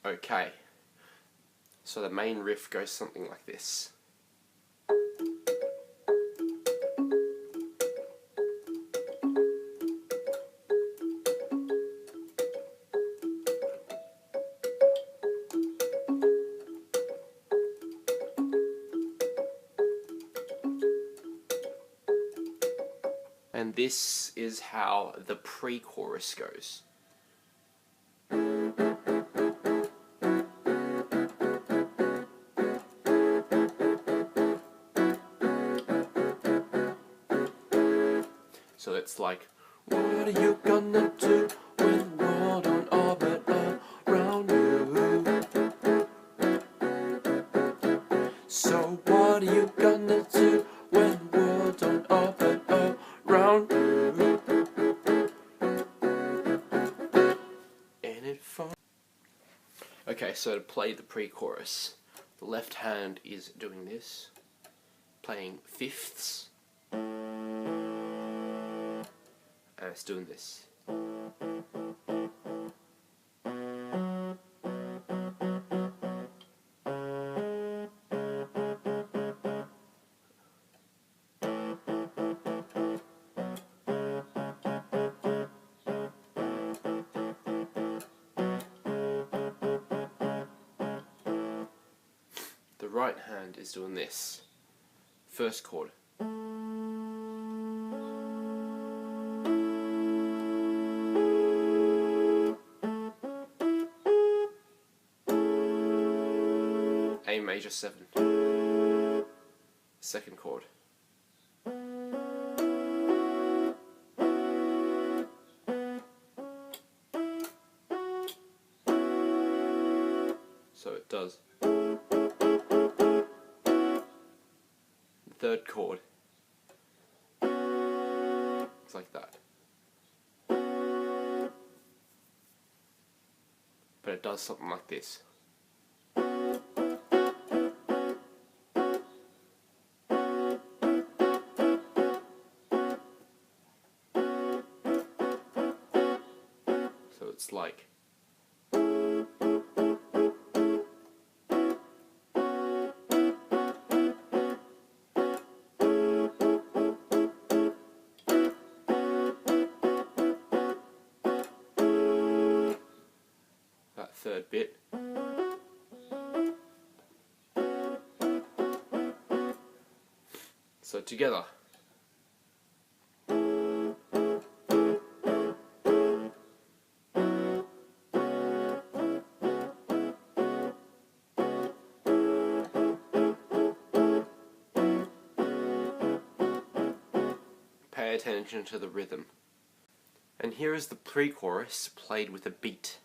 Okay, so the main riff goes something like this. And this is how the pre-chorus goes. So it's like, what are you gonna do when the world don't orbit around you? So what are you gonna do when the world don't orbit around you? And it falls. Okay, so to play the pre-chorus, the left hand is doing this, playing fifths. And it's doing this. The right hand is doing this. First chord. A major 7. Second chord. So it does. Third chord. It's like that. But it does something like this. So it's like. That third bit. So together. Pay attention to the rhythm. And here is the pre-chorus played with a beat.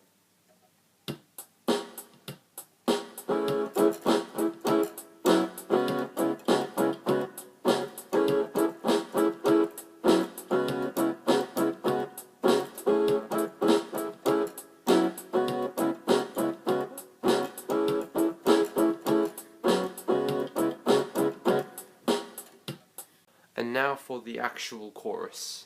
And now for the actual chorus.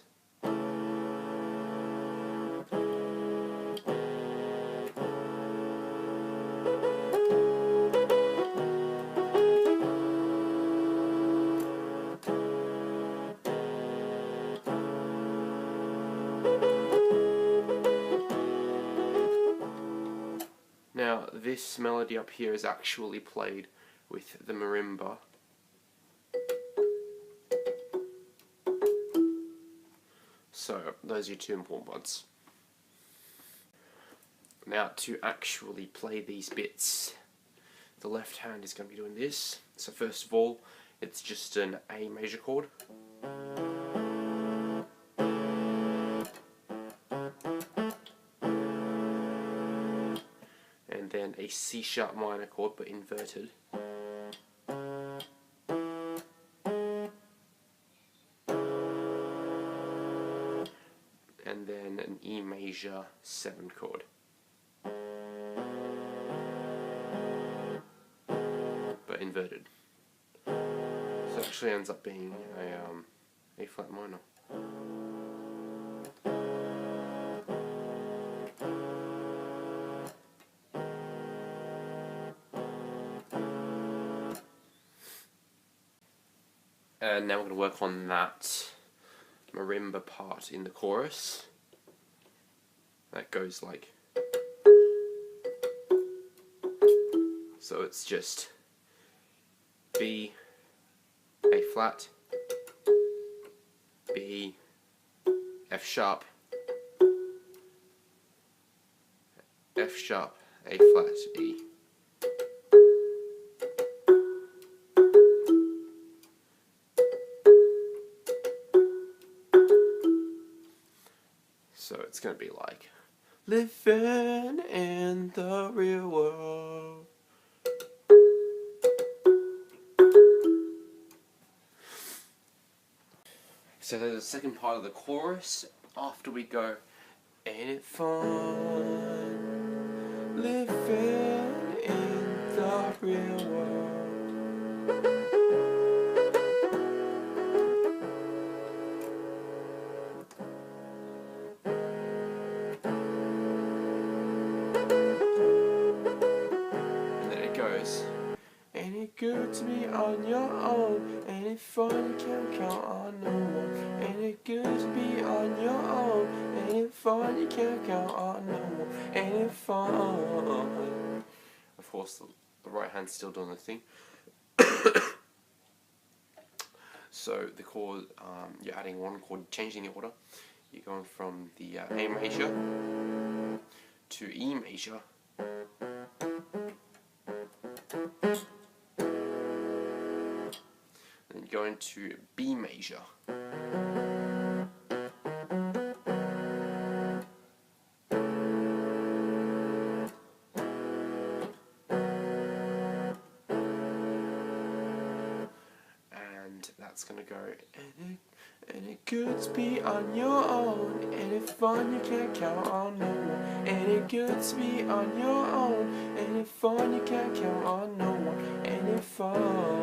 Now this melody up here is actually played with the marimba. So those are your two important ones. Now to actually play these bits, the left hand is going to be doing this. So first of all, it's just an A major chord. And then a C sharp minor chord but inverted. And then an E major 7 chord. But inverted. So it actually ends up being a flat minor. And now we're going to work on that marimba part in the chorus. That goes like... So it's just B, A flat, B, F sharp, F sharp, A flat, E. So it's going to be like, living in the real world. So there's the second part of the chorus. After we go, ain't it fun living in the real world. And then it goes, ain't it good to be on your own? Ain't it fun you can't count on no one? Ain't it good to be on your own? Ain't it fun you can't count on no one? Ain't it fun? Of course, the right hand's still doing the thing. So the chord, you're adding one chord, changing the order. You're going from the A major to E major. And going to B major. And that's gonna go, ain't it good to be on your own? Ain't it fun you can't count on no one? Ain't it good to be on your own? Ain't it fun you can't count on no one? Ain't it fun?